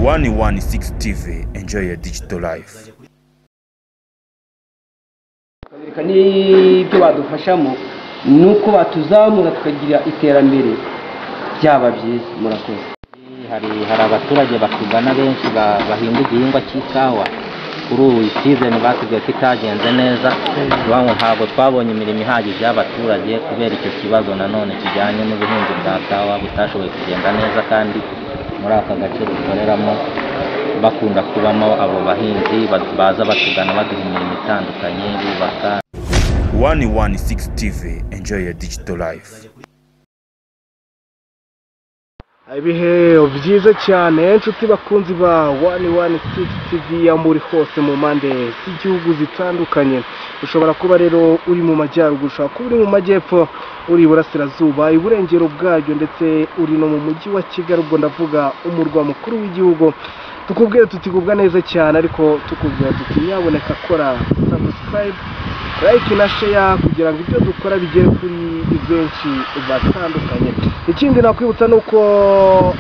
116 TV, enjoy your digital life. Ibyo badufashamo nuko batuzamura tukagira iterambere byaba byiza. Murakoze. hari abaturage bakugana benshi bahinga igihingwa cy'ikawa kuri uyu season batubwiye ko itagenze neza, ngo ntabwo twabonye imirimo ihagije y'abaturage kubera icyo kibazo nanone kijyanye n'ubuhinzi bwa kawa butashoboye kugenda neza, kandi muri aka gace dukoreramo bakunda kubamo abo bahinzi baza batugana baduha imirimo itandukanye bubaka. 116 TV, enjoy your digital life. Ibihe byiza cyane inshuti bakunzi ba 116 TV ya muri hose mu mpande z'igihugu zitandukanye. Ushobora kuba rero uri mu majyaruguru, ushobora kuba uri mu majyepfo, uri iburasirazuba, iburengero bwaryo, ndetse uri no mu mujyi wa Kigali, ubwo ndavuga umurwa mukuru w'igihugu. Tukubwira tutigubwa neza cyane, ariko tukubwira tuti nyaboneka kora subscribe, like na share kugira ngo ibyo dukora bigere kuri benshi batandukanye. Ikindi nakwibutsa nuko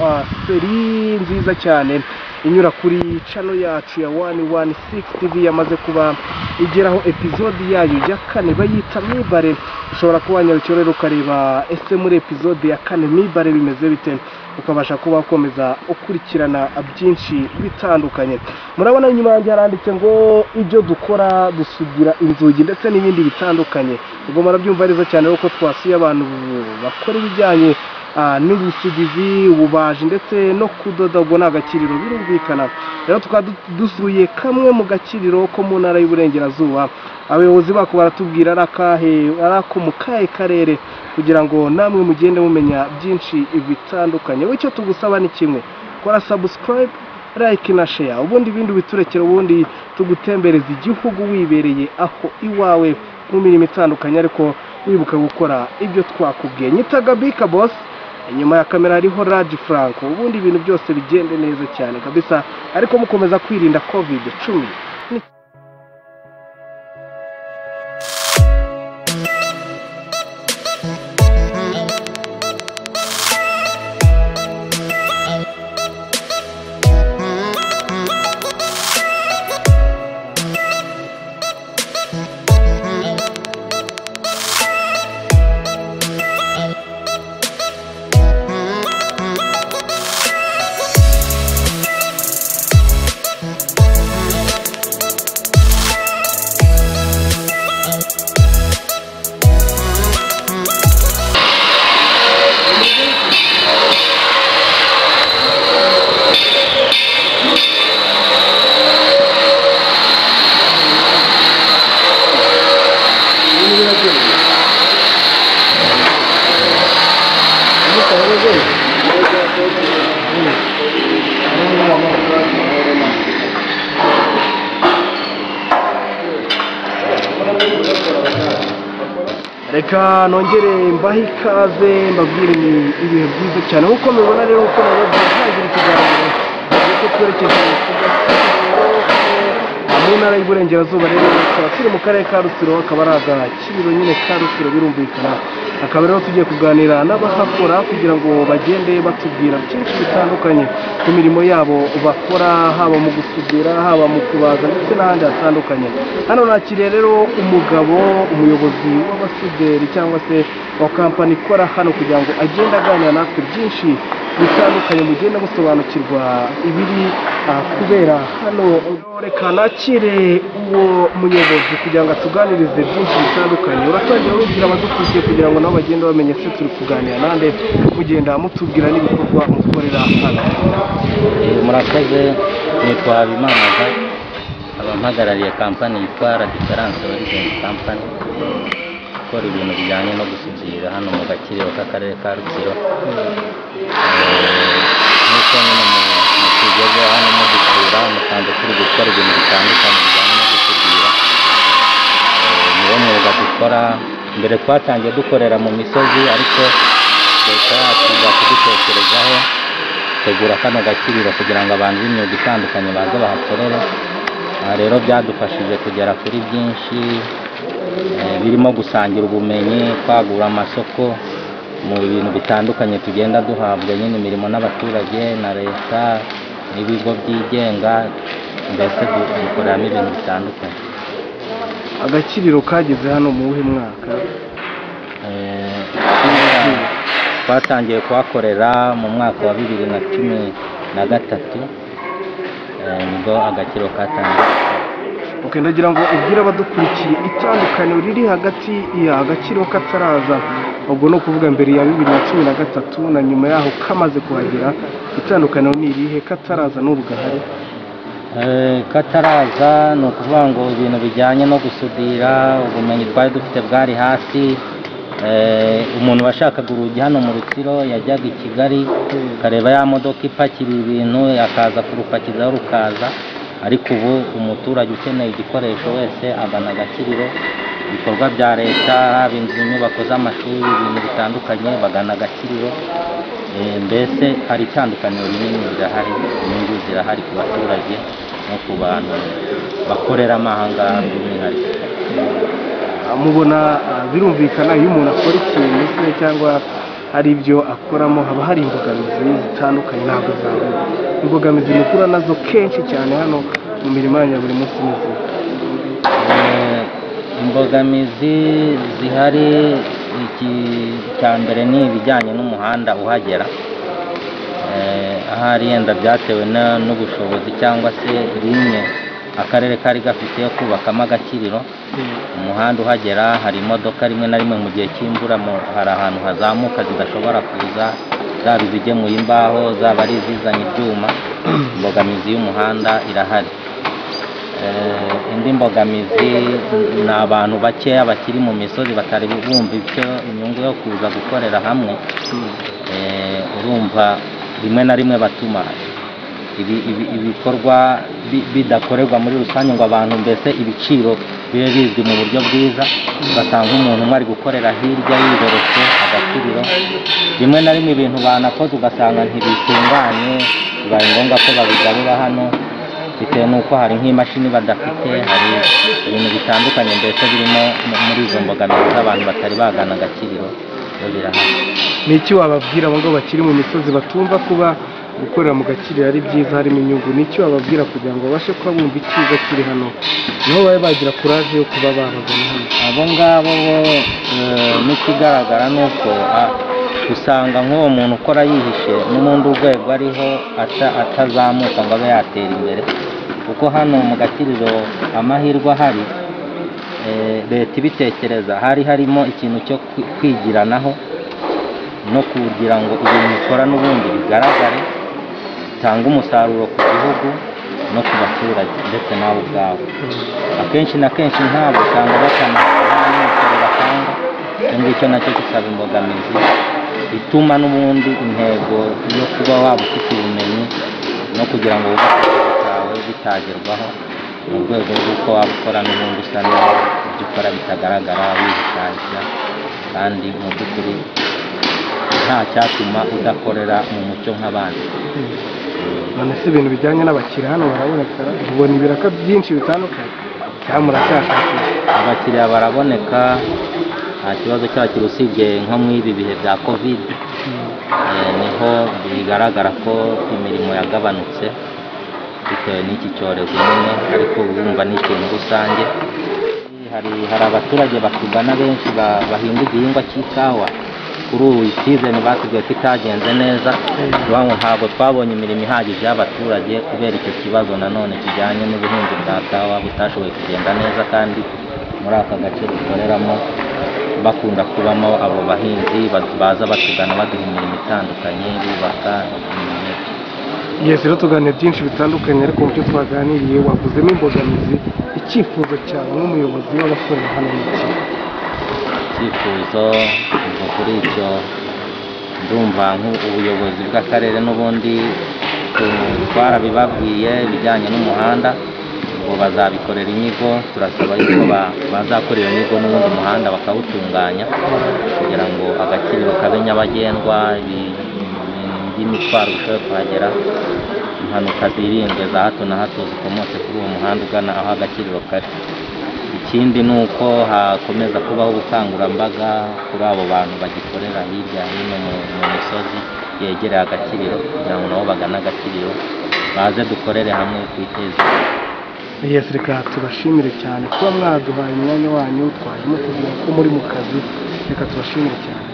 seri nziza cyane inyura kuri channel yacu ya 116 TV yamaze kuba igeraho episode yayo ya 4 bayita Mibare. Ushobora kubanyarukira rero ukareba ese muri episode ya 4 Mibare bimeze bite, ukabasha kuba ukomeza ukurikirana byinshi bitandukanye. Murabona inyuma yanjye haranditse ngo ibyo dukora dusugira inzugi ndetse n'ibindi bitandukanye. Ubwo murabyumva neza cyane uko twasuye abantu bakora ibijyanye n'ubusudizi, ububaji ndetse no kudoda. Ubwo n'agakiriro birumvikana rero tukaba dusuye kamwe mu gakiriro ko mu ntara y'Uburengerazuba. Abayobozi bako baratubwira arako mu kahe karere kugira ngo namwe mugende mumenya byinshi bitandukanye. Icyo tugusaba ni kimwe, kora subscribe, like na share, ubundi ibindi biturekera, ubundi tugutembereza igihugu wibereye aho iwawe mu mirimo itandukanye, ariko wibuka gukora ibyo twakubwiye. Nyitaga Bika Boss, inyuma ya kamera hariho Raji Franco, ubundi ibintu byose bigende neza cyane kabisa, ariko mukomeza kwirinda COVID-19. Reka nongere mbahe ikaze mbabwire ibihe byiza cyane nkuko mubibona rero uko nabagira ikiganiro cyo twerekeje mu ntara y'Uburengerazuba. Rero tukaba turi mu karere ka Rutsiro, akaba ari agakiriro nyine ka Rutsiro birumvikana. Akaba rero tugiye kuganira n'abahakora kugira ngo bagende batubwira byinshi bitandukanye ku mirimo yabo bakora, haba mu gusudira, haba mu kubaza ndetse n'ahandi hatandukanye. Hano nakiriye rero umugabo, umuyobozi w'abasuderi cyangwa se wa kampani ikora hano, kugira ngo agende aganira natwe byinshi bitandukanye, mugenda musobanukirwa ibiri kubera hano. Reka nakire uwo muyobozi kugira ngo atuganirize byinshi bitandukanye. Uratangira wibwira abadukurikiye kugira ngo nabo bagende bamenye se turi kuganira nande, mugenda mutubwira n'ibikorwa mukorera hano. Murakoze, nitwa Habimana, abampagarariye kampani yitwa La Difference Horizon Company, ikora ibintu bijyanye no gusudira hano mu gakiriro k'akarere ka Rutsiro. Nuko nyine mu kigeze hano mu gusura musanze turi gukora ibintu bitandukanye bijyanye no gusudira. Niwo mwuga dukora. Mbere twatangiye dukorera mu misozi, ariko leta yacu iza kudutekerezaho tegura kano gakiriro kugira ngo abantu b'imyuga itandukanye baze bahakorere. Rero byadufashije kugera kuri byinshi birimo gusangira ubumenyi, kwagura amasoko mu bintu bitandukanye tugenda duhabwa nyine imirimo n'abaturage na leta n'ibigo byigenga, mbese dukoreramo ibintu bitandukanye. Agakiriro kageze hano mu wuhe mwaka? Twatangiye kuhakorera mu mwaka wa 2013, nibwo agakiriro katangiye. Ndagira ngo ubwire abadukurikiye itandukaniro riri hagati y'agakiriro kataraza, ubwo no kuvuga mbere ya 2013 na nyuma yaho kamaze kuhagera, itandukaniro ni irihe? Kataraza n'ubu gahari? Kataraza ni ukuvuga ngo ibintu bijyanye no gusudira, ubumenyi twari dufite bwari hasi. Umuntu washakaga urugi hano mu Rutsiro yajyaga i Kigali akareba ya modoka ipakira ibintu, akaza kurupakizaho rukaza. Ariko ubu umuturage ukeneye igikoresho wese agana agakiriro. Ibikorwa bya leta, haba inzu, inyubako z'amashuri, ibintu bitandukanye bagana agakiriro. Mbese hari itandukaniro rinini rirahari, inyungu zirahari ku baturage no ku bantu bakorera amahanga by'umwihariko. Mubona birumvikana iyo umuntu akora ikintu se cyangwa hari ibyo akoramo haba hari imbogamizi zitandukanye, ntabwo zabura. Imbogamizi mukura nazo kenshi cyane hano mu mirimo ya buri munsi n'izindi? Imbogamizi zihari, icya mbere ni ibijyanye n'umuhanda uhagera. Ahari yenda byatewe n'ubushobozi cyangwa se rimwe akarere kari gafite yo kubakamo agakiriro. Umuhanda uhagera, hari imodoka rimwe na rimwe mu gihe cy'imvura hari ahantu hazamuka zidashobora kuza, zaba izigemuye imbaho, zaba ari izizanye ibyuma. Imbogamizi y'umuhanda irahari. Indi mbogamizi ni abantu bakeya bakiri mu misozi batari bumva icyo inyungu yo kuza gukorera hamwe. Urumva rimwe na rimwe batuma ibikorwa bidakorerwa muri rusange ngo abantu mbese ibiciro bibe bizwi mu buryo bwiza. Ugasanga umuntu umwe ari gukorera hirya yiboretse agakiriro, rimwe na rimwe ibintu banakoze ugasanga ntibitunganye, bibaye ngombwa ko babigarura hano bitewe n'uko hari nk'imashini badafite, hari ibintu bitandukanye mbese birimo muri izo mbogamizi z'abantu batari bagana agakiriro. Ni iki wababwira abo ngabo bakiri mu misozi batumva kuba gukorera mu gakiriro ari byiza harimo inyungu? Ni iki wababwira kugira ngo babashe kuba bumva icyiza kiri hano, niho babe bagira kuraje yo kuba babagana hano? Abo ngabo bo n'ikigaragara ni uko usanga nk'uwo muntu ukora yihishe n'ubundi urwego ariho atazamuka ngo abe yatera imbere. Kuko hano mu gakiriro amahirwe ahari, leta ibitekereza, hari harimo ikintu cyo kwigiranaho no kugira ngo ibintu ukora n'ubundi bigaragare, bitanga umusaruro ku gihugu no ku baturage ndetse nawe ubwawe. Akenshi na kenshi ntabwo usanga batanga batanga, ngicyo nacyo kisaba imbogamizi ituma n'ubundi intego yo kuba waba ufite ubumenyi no kugira ngo ubutawe bitagerwaho, mu rwego rw'uko waba ukora n'ubundi usa naho ibyo ukora bitagaragara, wihishanya, kandi mu by'ukuri nta cyatuma udakorera mu mucyo nk'abandi. None se ibintu bijyanye n'abakiriya hano baraboneka? Ubona ibiraka byinshi bitandukanye cyangwa muracyashakisha? Abakiriya baraboneka, nta kibazo cyakira, usibye nko muri ibi bihe bya covid niho bigaragara ko imirimo yagabanutse bitewe n'iki cyorezo nyine, ariko urumva ni ikintu rusange. Hari abaturage batugana benshi bahinga igihingwa cy'ikawa. Kuri ubu isizeni batubwiye ko itagenze neza, ntabwo twabonye imirimo ihagije y'abaturage kubera icyo kibazo nanone kijyanye n'ubuhinzi bwa kawa butashoboye kugenda neza, kandi muri aka gace dukoreramo bakunda kubamo abo bahinzi baza batugana baduha imirimo itandukanye bubaka. Rero tuganira byinshi bitandukanye, ariko mu byo twaganiriye wavuzemo imbogamizi. Icyifuzo cyawe nk'umuyobozi w'abakorera hano ni iki? Icyifuzo ngo kuri icyo ndumva nk'ubuyobozi bw'akarere n'ubundi twarabibabwiye ibijyanye n'umuhanda, ngo bazabikorera inyigo. Turasaba yuko bazakora iyo nyigo n'ubundi umuhanda bakawutunganya kugira ngo agakiriro kabe nyabagendwa, imitwaro ishobora kuhagera, impanuka zirindwe za hato na hato zikomotse kuri uwo muhanda ugana aho agakiriro kari. Ikindi ni uko hakomeza kubaho ubukangurambaga kuri abo bantu bagikorera hirya hino mu misozi yegereye agakiriro, kugira ngo nabo bagane agakiriro baze dukorere hamwe twiteze. Yes, reka tubashimire cyane kuba mwaduhaye umwanya wanyu twajemo kugira ko muri mu kazi, reka tubashimire cyane.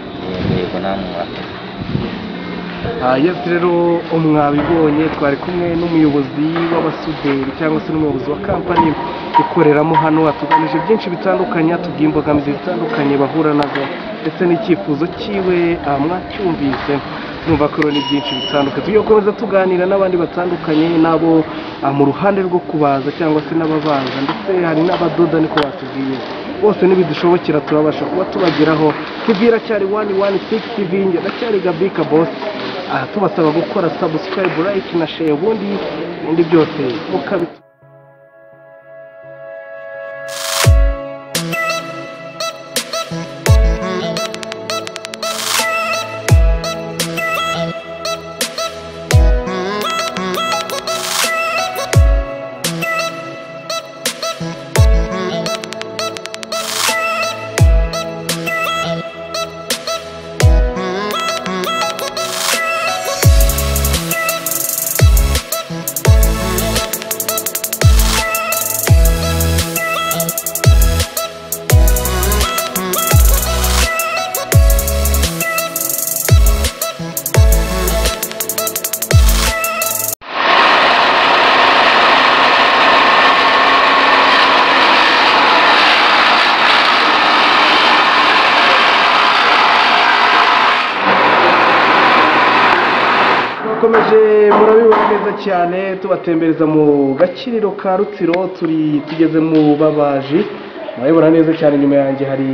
Yego namwe murakoze. Yes, rero mwabibonye twari kumwe n'umuyobozi w'abasuderi cyangwa se n'umuyobozi wa kampani ikoreramo hano, atuganije byinshi bitandukanye, atubwiye imbogamizi zitandukanye bahura nazo ndetse n'icyifuzo cyiwe mwacyumvise. Numva ko ni byinshi bitandukanye, tugiye gukomeza tuganira n'abandi batandukanye nabo mu ruhande rwo kubaza cyangwa se n'ababaza, ndetse hari n'abadoda niko batubwiye. Bose nibidushobokera turabasha kuba tubageraho. Tubwira cyari 116 TV, nge ndacyari Gabika Boss. Tubasaba gukora subscribe, like na share, ubundi byose mukabita. Komeje murabibona neza cyane tubatembereza mu gakiriro ka Rutsiro, tugeze mu babaji. Murabibona neza cyane, nyuma yanjye hari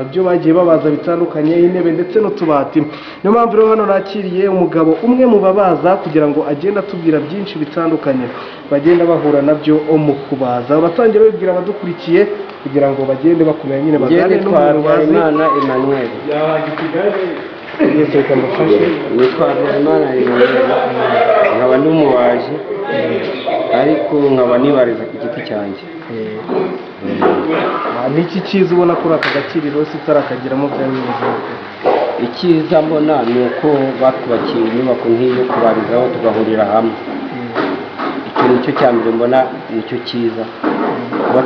ibyo bagiye babaza bitandukanye, intebe ndetse n'utubati. Niyo mpamvu rero hano nakiriye umugabo umwe mu babaza kugira ngo agende atubwira byinshi bitandukanye bagenda bahura nabyo mu kubaza. Batangira babwira abadukurikiye kugira ngo bagende bakomeye nyine bagane n'umubazi. Imana Emmanuel. Yese kamufashe. Nitwa Imana Emmanuel. Nkaba n'umubaji ariko nkaba nibariza ku giti cyanjye. Niki cyiza ubona kuri aka gakiriro sitarakageramo by'abibazo? Icyiza mbona ni uko batwubakiye inyubako nk'iyo kubarizaho tugahurira hamwe. Icyo nicyo cya mbere mbona nicyo cyiza. Kuba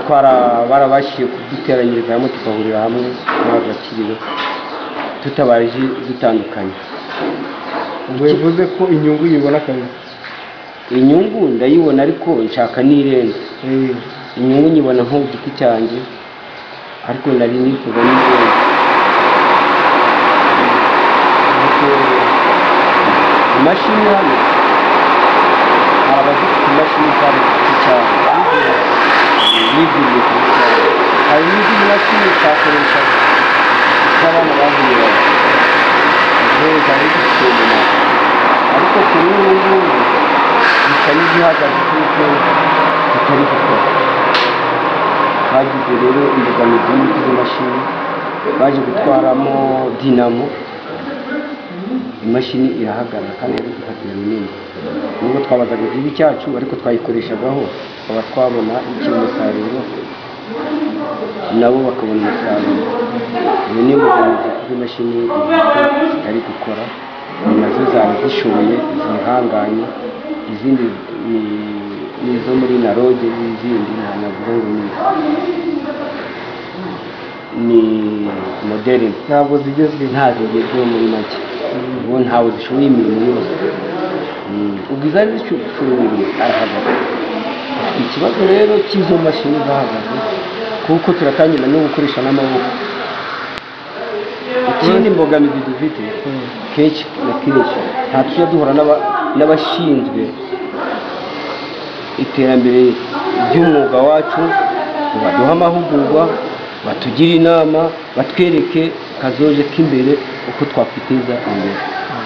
barabashije kuduteranyiriza hamwe tugahurira hamwe muri aka gakiriro tutabarije dutandukanye. Bivuze ko inyungu yibona kabisa. Inyungu ndayibona ariko nshaka n'irenze. Inyungu nyibona nko giti cyanjye ariko nari nifuza n'irenze. Imashini hano hari abafite imashini zabo ku giti cyabo n'izindi hari n'izindi mashini twakoresha z'abana bavuye zari zifite umumaro, ariko kuri ubu ngubu bisa n'izihagaze kuko zitari gukora. Hagize rero imbogamizi y'imiti z'imashini baje gutwaramo dinamo, imashini irahagarara kandi yari ifatira minini. Nubwo twabazaga igihugu cyacu ariko twayikoreshaho tukaba twabona umusaruro nabo bakabona umusaruro. Iyo ni imbogamizi kuko imashini zitari gukora, nazo zari zishoboye zihanganye, izindi ni izo muri naroge, izindi nanavuga ngo ni moderne, ntabwo zigezweho. nta zigezweho muri make. Ubu ntawe zishoboye imirimo yose. Ubwiza zishoboye imirimo arahagaze. Ikibazo rero cy'izo mashini zahagaze kuko turatangira no gukoresha n'amaboko. Ikindi mbogamizi dufite kenshi na kenshi nta tujya duhura n'abashinzwe iterambere ry'umwuga wacu, baduha amahugurwa, batugira inama, batwereke kazoje k'imbere uko twakwiteza imbere,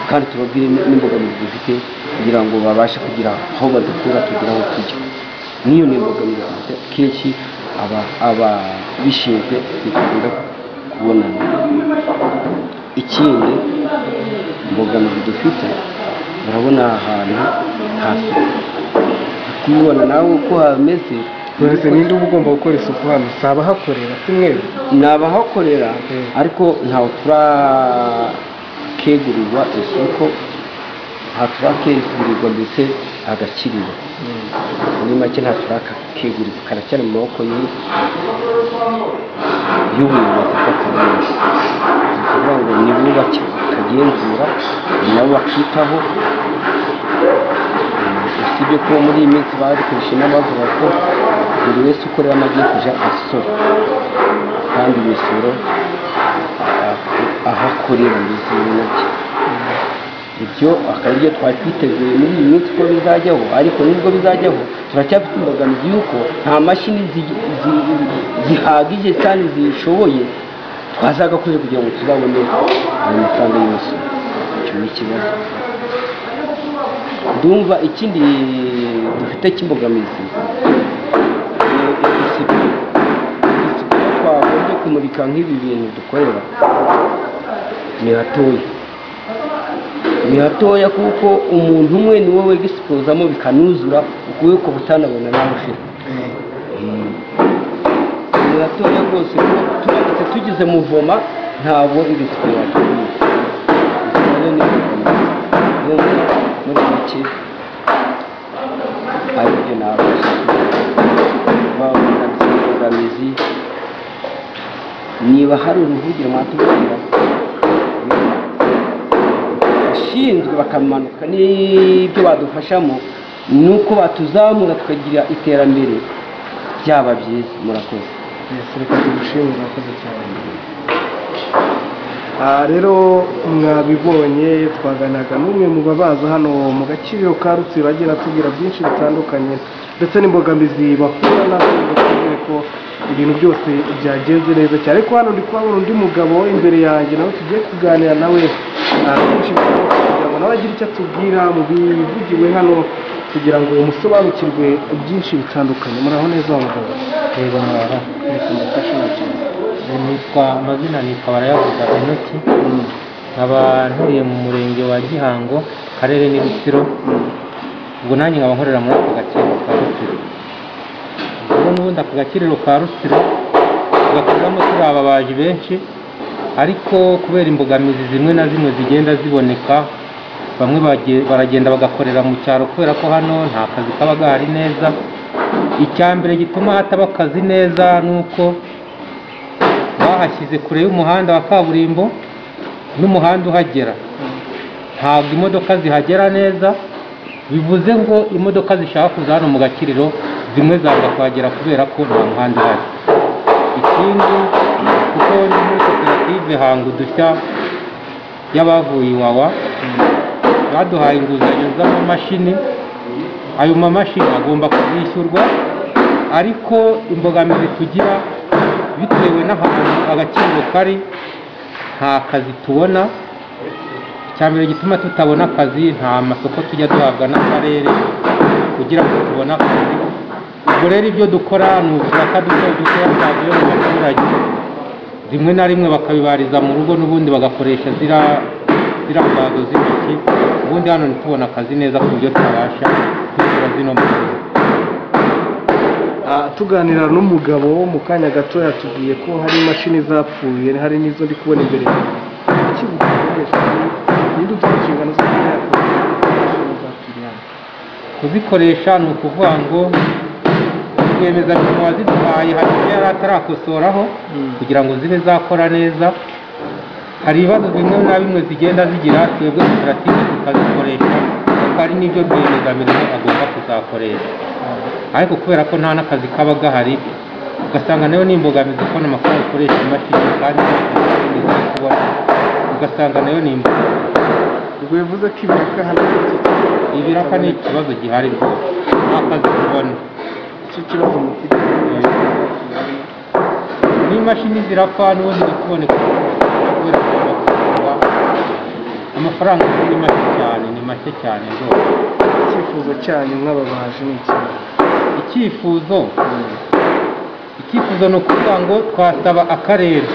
kandi tubabwire n'imbogamizi dufite kugira ngo babashe kugira aho badukura tugira aho tujya. Niyo ni imbogamizi dufite kenshi ababishinzwe bikunda kubonana. Ikindi imbogamizi dufite, urabona ahantu hasuku, kubibona nawe uko hameze. Wese ninde ugomba gukora isuku hano? Saba hakorera kimwe nabahakorera ariko ntawe turakegurirwa isuku, nta turakegurirwa ndetse agakiriro muri make nta turakeguriza karacyari mu maboko y'ubuyobozi bw'akarere. Ni ukuvuga ngo nibubake bakagenzura nabo bakitaho, usibye ko muri iyi minsi barikoresha n'abavuga ko buri wese ukoreramo agiye kujya asora kandi imisoro aho akorera mbese make. Ibyo akaba aribyo twari twiteguye muri iyi minsi ko bizajyaho, ariko nubwo bizajyaho turacyafite imbogamizi y'uko nta mashini zihagije kandi zishoboye twazagakoresha kugira ngo tuzabone ayo mafaranga yose. Icyo ni ikibazo. Ndumva ikindi dufite cy'imbogamizi isuku twagombye kumurika nk'ibi bintu dukorera ni hatoya kuko umuntu umwe ni wowe gisipozamo bikanuzura ukuboko butanabona nawe ufite. Ni hatoya rwose ko turamutse tugize muvoma ntabwo ibisuku yatubwiye. Muri make aribyo nabambogamizi. Niba hari uruvugiro mwatubwira ashinzwe bakamanuka n'ibyo badufashamo nuko batuzamura tukagira iterambere byaba byiza. Murakoze. Reka tugushimire, murakoze cyane. Rero mwabibonye twaganaga n'umwe mu babaza hano mu Gakiriro ka Rutsiro agira atubwira byinshi bitandukanye ndetse n'imbogamizi bahura nazo, batubwire ko ibintu byose byagenze neza cyane. Ariko hano ndi kuhabona undi mugabo imbere yanjye nawe tugiye kuganira nawe byinshi kugira ngo nawe agire icyo atubwira mu bivugiwe hano kugira ngo umusobanukirwe byinshi bitandukanye. Muraho neza wa mugabo? Yego muraho. Reka mufashe cyane. Nitwa amazina nitwa Barayavuga Enoki, nkaba nturiye mu murenge wa Gihango, akarere ni Rutsiro. Ubwo nanjye nkaba nkorera muri aka gakiriro ka Rutsiro. Ubwo n'ubundi aka gakiriro ka Rutsiro tugakoreramo turi ababaji benshi, ariko kubera imbogamizi zimwe na zimwe zigenda ziboneka, bamwe baragenda bagakorera mu cyaro kubera ko hano nta kazi kaba gahari neza. Icya mbere gituma hataba akazi neza nuko bahashyize kure y'umuhanda wa kaburimbo n'umuhanda uhagera, ntabwo imodoka zihagera neza. Bivuze ngo imodoka zishaka kuza hano mu Gakiriro zimwe zanga kuhagera kubera ko nta muhanda uhari. Ikindi kuko ni muri koperative Hanga Udushya y'abavuye Iwawa baduhaye inguzanyo z'amamashini. Ayo mamashini agomba kuzishyurwa, ariko imbogamizi tugira bitewe n'ahantu Agakiriro kari nta kazi tubona. Icyambere gituma tutabona akazi, nta masoko tujya duhabwa n'akarere kugira ngo tubone akazi. Ubwo rero ibyo dukora ni uturaka duto twavuye mu baturage, rimwe na rimwe bakabibariza mu rugo n'ubundi bagakoresha zira mbago z'intoki. Ubundi hano ntitubona akazi neza ku buryo twabasha kwishyura zino mbago. Tuganira n'umugabo mu kanya gato yatubwiye ko hari imashini zapfuye, hari n'izo ndi kubona imbere yawe. Kuzikoresha ni ukuvuga ngo rwiyemezamirimo waziduhaye hari ibyo yari atarakosoraho kugira ngo zibe zakora neza. Hari ibibazo bimwe na bimwe zigenda zigira, twebwe koperative tukazikoresha, hari n'ibyo rwiyemezamirimo agomba kuzakoresha. Ariko kubera ko nta n'akazi kaba gahari, ugasanga nayo ni imbogamizi kubona amafaranga ukoresha imashini kandi kubona, ugasanga nayo ni imbogamizi. Ubwo bivuze ko ibiraka ni ikibazo gihari rwose, nta kazi tubona. Icyo kibazo mufite n'imashini zirapfa n'ubundi zikuboneka kubera amafaranga ni make cyane, ni make cyane rwose. Icyifuzo cyanyu nk'ababaji ni icyifuzo ni ukuvuga ngo twasaba akarere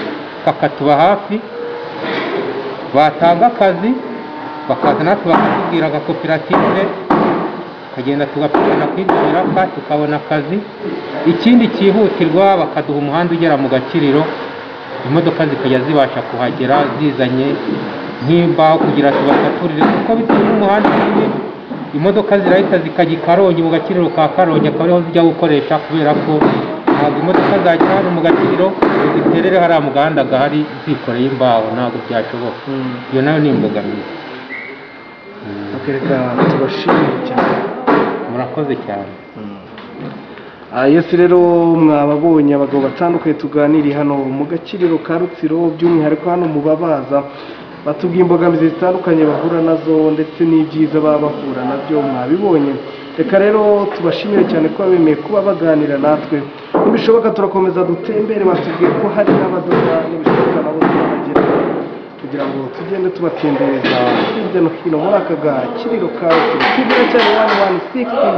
kakatuba hafi, batanga akazi bakaza natwe bakatubwira agakoperative tukagenda tugapigana kw'ibyo biraka tukabona akazi. Ikindi cyihutirwa bakaduha umuhanda ugera mu Gakiriro, imodoka zikajya zibasha kuhagera zizanye nk'imbaho kugira tubasaturire, kuko bitewe n'umuhanda mubi imodoka zirahita zikajya i Karongi mu gakiriro ka Karongi akaba ariho zijya gukoresha kubera ko ntabwo imodoka zajya hano mu gakiriro ziterere hariya mu gahanda gahari zikoreye imbaho ntabwo byashoboka iyo nayo ni imbogamizi. Reka tubashimire cyane, murakoze cyane. Yesi rero mwababonye abagabo batandukanye tuganiriye hano mu gakiriro ka Rutsiro, by'umwihariko hano mu babaza, batubwiye imbogamizi zitandukanye bahura nazo ndetse n'ibyiza baba bahura nabyo mwabibonye. Reka rero tubashimire cyane ko bemeye kuba baganira natwe, nibishoboka turakomeza dutembere, batubwiye ko hari n'abadoda nibishoboka nabo tubagera kugira ngo tugende tubatembereza hirya no hino muri aka gakiriro ka Rutsiro. Kigira cyane 116 TV.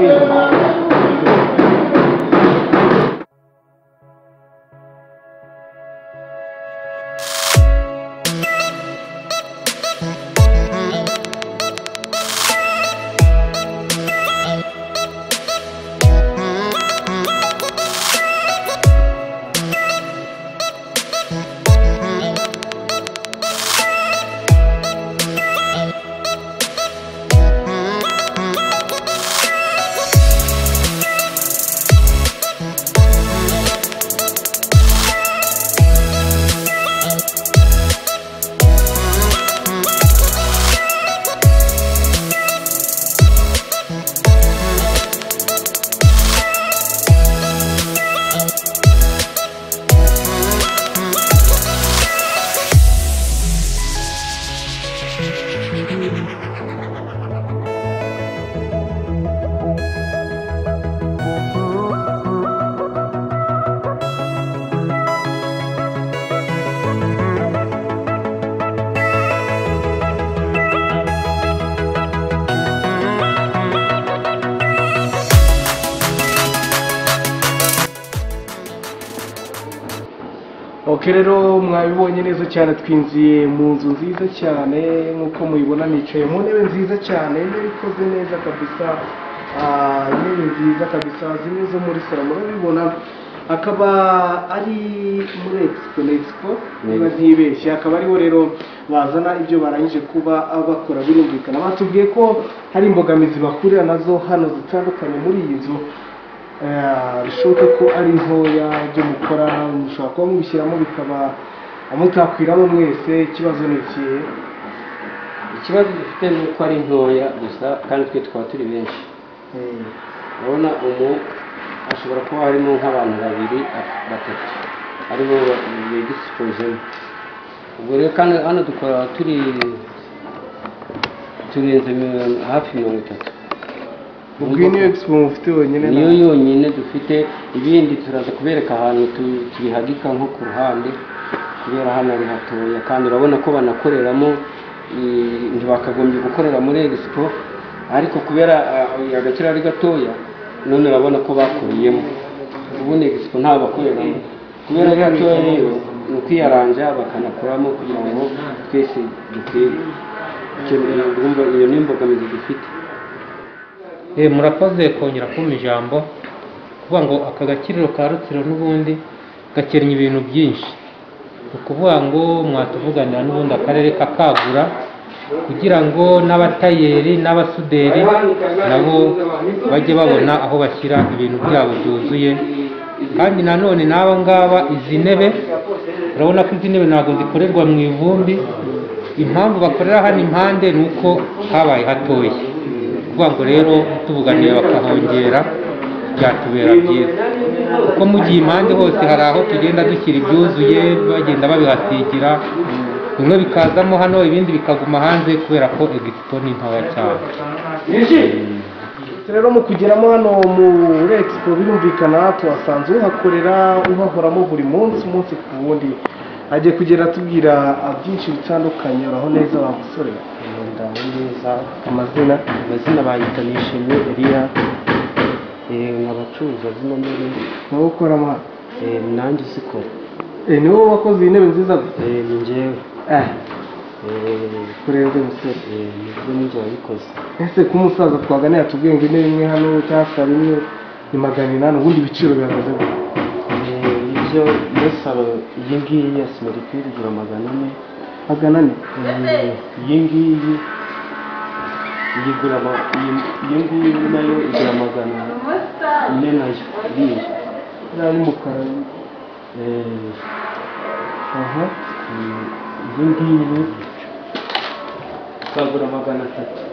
Rero mwabibonye neza cyane, twinjiye mu nzu nziza cyane nk'uko muyibona, nicaye mu ntebe nziza cyane, intebe ikoze neza kabisa, intebe nziza kabisa zimwe zo muri salo murabibona, akaba ari muri Expo niba ntibeshye, akaba ariho rero bazana ibyo barangije kuba bakora. Birumvikana batubwiye ko hari imbogamizi bahurira nazo hano zitandukanye muri iyi nzu, bishoboke ko ari ntoya byo mukora, mushobora kuba mubishyiramo bikaba mutakwiramo mwese. Ikibazo ni ikihe? Ikibazo dufite ni uko ari ntoya gusa kandi twe twaba turi benshi. Urabona ashobora kuba harimo nk'abantu babiri batatu aribo begisipojemo. Ubwo rero kandi hano dukora turenze hafi 30. Ubwo niyo expo mufite wenyine? Niyo yonyine dufite, ibindi turaza kubereka ahantu tubihagika nko ku ruhande kubera hano ari hatoya, kandi urabona ko banakoreramo, ntibakagombye gukorera muri expo, ariko kubera agakira ari gatoya none urabona ko bakuriyemo. Ubundi expo nta bakoreramo kubera ari gatoya, rero ni ukwiyaranja bakanakoramo kugira ngo twese dutere. Iyo ni imbogamizi dufite. Murakoze kongera kumpa ijambo, kuvuga ngo aka gakiriro ka Rutsiro n'ubundi gakenye ibintu byinshi, ukuvuga ngo mwatuvuganira n'ubundi akarere kakagura kugira ngo n'abatayeri n'abasuderi nabo bajye babona aho bashyira ibintu byabo byuzuye. Kandi nanone n'aba ngaba izi ntebe, urabona ko izi ntebe ntabwo zikorerwa mu ivumbi. Impamvu bakorera hano impande ni uko habaye hatoya, kuvuga ngo rero tuvuganiye bakahongera byatubera byiza, kuko mu gihe impande hose hari aho tugenda dushyira ibyuzuye bagenda babihasigira, bimwe bikazamo hano ibindi bikaguma hanze kubera ko Expo ni ntoya cyane. Rero mu kugeramo hano muri Expo birumvikana tuhasanze uhakorera uhahoramo buri munsi ku wundi, agiye kugera atubwira byinshi bitandukanye. Uraho neza wa musore? Ndaho neza. Amazina bayita Nishimye Elia, nk'abacuruza zino ntebe. Nawe ukoramo? Nanjye uzikora. Ni wowe wakoze iyi ntebe nziza? Ni njyewe. Kurenze musore? Nibwo ninjye wabikoze. Ese ko umusaza twaganira atubwiye ngo intebe imwe hano cyangwa imwe ni 800, ubundi ibiciro bihagaze gute? Ibyo iyo salo iyi ngiyi ya Simeripire igura 400. 400? Iyi ngiyi igura iyo ngiyo nayo igura 400 nayo iriya y'umukara aha iyo ngiyo twagura 300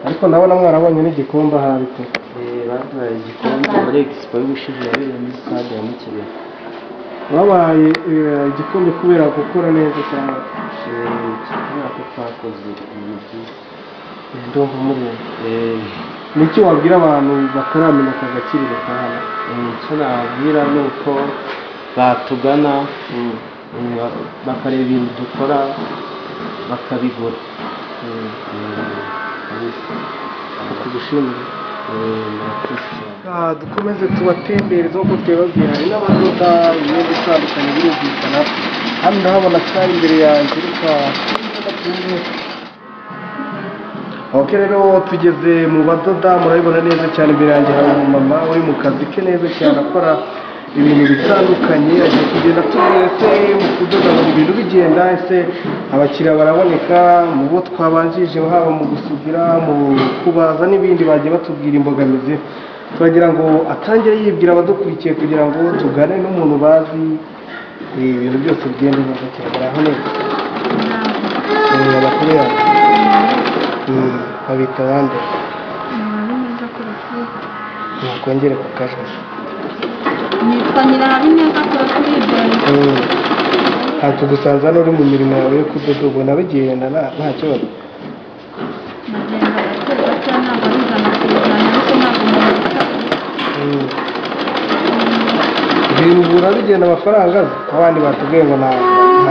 ariko ndabona mwarabonye n'igikombe ahari pe baduhaye igikombe muri expo y'ubushize yabereye muri stade ya Mukire. babaye igikombe kubera gukora neza cyane kubera ko twakoze ibintu byiza ndumva muri niki wabwira abantu bataramenya aka gakiriro ka hano? icyo nababwira ni uko batugana bakareba ibintu dukora bakabigura. tugushimire dukomeze tubatembereze nk'uko twababwira hari n'abadoda imyenda itandukanye birumvikana hano ndahabona cyari imbere yanjye reka ok rero tugeze mu badoda murabibona neza cyane imbere yanjye hari umumama uri mu kazi ke neza cyane akora ibintu bitandukanye agiye kugenda tubwira ese mu kudoda mu bintu bigenda ese abakiriya baraboneka mu bo twabanjije haba mu gusudira mu kubaza n'ibindi bagiye batubwira imbogamizi turagira ngo atangire yibwira abadukurikiye kugira ngo tugane n'umuntu bazi ibintu byose bigenda neza cyane baraho neza abakuru yabo babita abandi nakongere ku kajwi nitwa Nyirahabineza Clotilde. ntacyo gusanza hano uri mu mirimo yawe yo kudoda ubona bigenda nta kibazo? Nagenda gake gake ntabwo ari ijana ku ijana ariko ntabwo umuntu ibintu ubura bigenda amafaranga azi abandi batubwiye ngo nta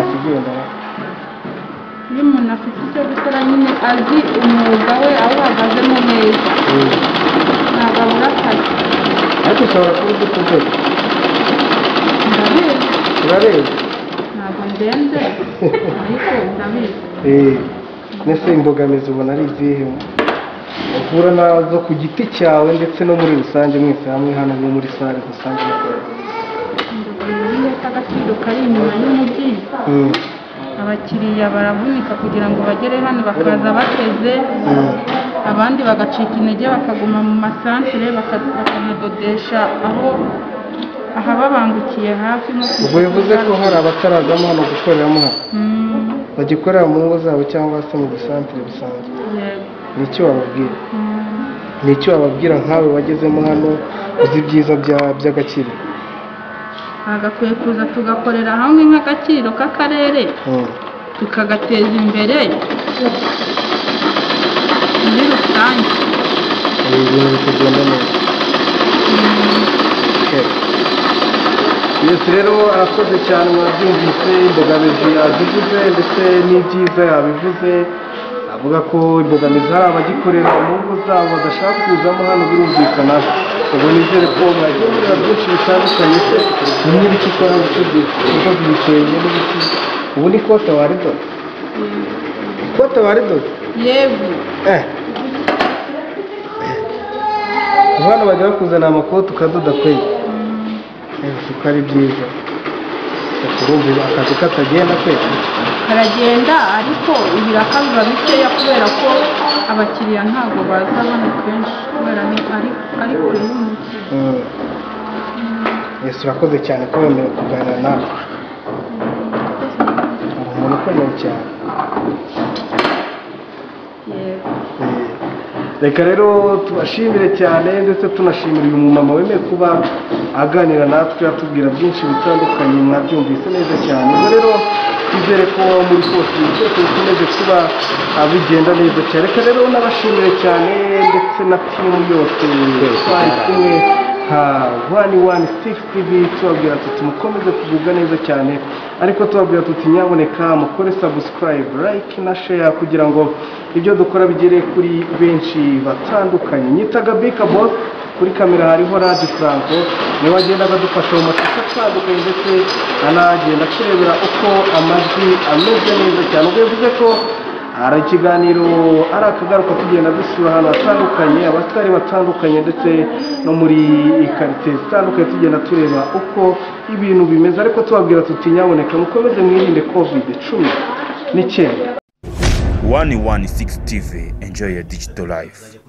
kigenda. iyo umuntu afite icyo gukora nyine azi umwuga we awuhagazemo neza ntabwo abura akazi. ariko ushobora kuba uzi kudoda? Ndabizi. urabizi? ntabwo ndenze ariko ndabizi. mbese imbogamizi ubona ari izihe uhura nazo ku giti cyawe ndetse no muri rusange mwese hamwe hano no muri sale dusanzwe dukora? imbogamizi y'agaciro kari inyuma y'umujyi abakiriya baravunika kugira ngo bagere hano bakaza bateze abandi bagacika intege bakaguma mu masantere bakanadodesha aho ahababangukiye hafi nko ku ubwo bivuze ko hari abatarazamo hano gukoreramo hano bagikorera mu ngo zabo cyangwa se mu dusantere bisanzwe? ni iki wababwira? ni iki wababwira nkawe wagezemo hano uzi ibyiza by'agaciro? bagakwiye kuza tugakorera hamwe nk'agaciro k'akarere tukagateza imbere muri rusange ibintu bikagenda neza. Yesu rero arakoze cyane mwabyumvise imbogamizi yazivuze ndetse n'ibyiza yabivuze avuga ko imbogamizi hari abagikorera mu ngo zabo badashaka kuzamo hano birumvikana ubwo nizere ko mwagiye mureba byinshi bitandukanye se n'ibiki ukora ukoze ibitenge n'ibiki ubu ni kote waridoda? kote waridoda? yego abana bajya bakuzana amakote ukadoda kwezi uko ari byiza urumva akazi katagenda kwezi? karagenda ariko ibiraka biba bikeya kubera ko abakiriya ntabwo baza hano kenshi kubera ari kure y'umujyi. Yesu urakoze cyane ko wemerewe kuganira nawe uri umuntu ukomeye cyane. reka rero tubashimire cyane ndetse tunashimira uyu mumama wemeye kuba aganira natwe atubwira byinshi bitandukanye mwabyumvise neza cyane. ubwo rero twizere ko muri kose byose bikomeje kuba bigenda neza cyane. reka rero nabashimire cyane ndetse na timu yose twari kumwe nka 116 TV tubabwira tuti mukomeze kugubwa neza cyane ariko tubabwira tuti nyaboneka mukore subscribe like na share kugira ngo ibyo dukora bigere kuri benshi batandukanye. nyitaga Bika Boss kuri kamera hariho Radio Franco niwe agenda adufasha mu mashusho atandukanye ndetse anagenda kurebera uko amajwi ameze neza cyane. ubwo bivuze ko hari ikiganiro ari akagaruka tugenda dusura ahantu hatandukanye abatari batandukanye ndetse no muri ikarite zitandukanye tugenda tureba uko ibintu bimeze ariko tubabwira tuti nyaboneka mukomeze mwirinde COVID-19. n'icyenda. 116 TV, enjoy your digital life.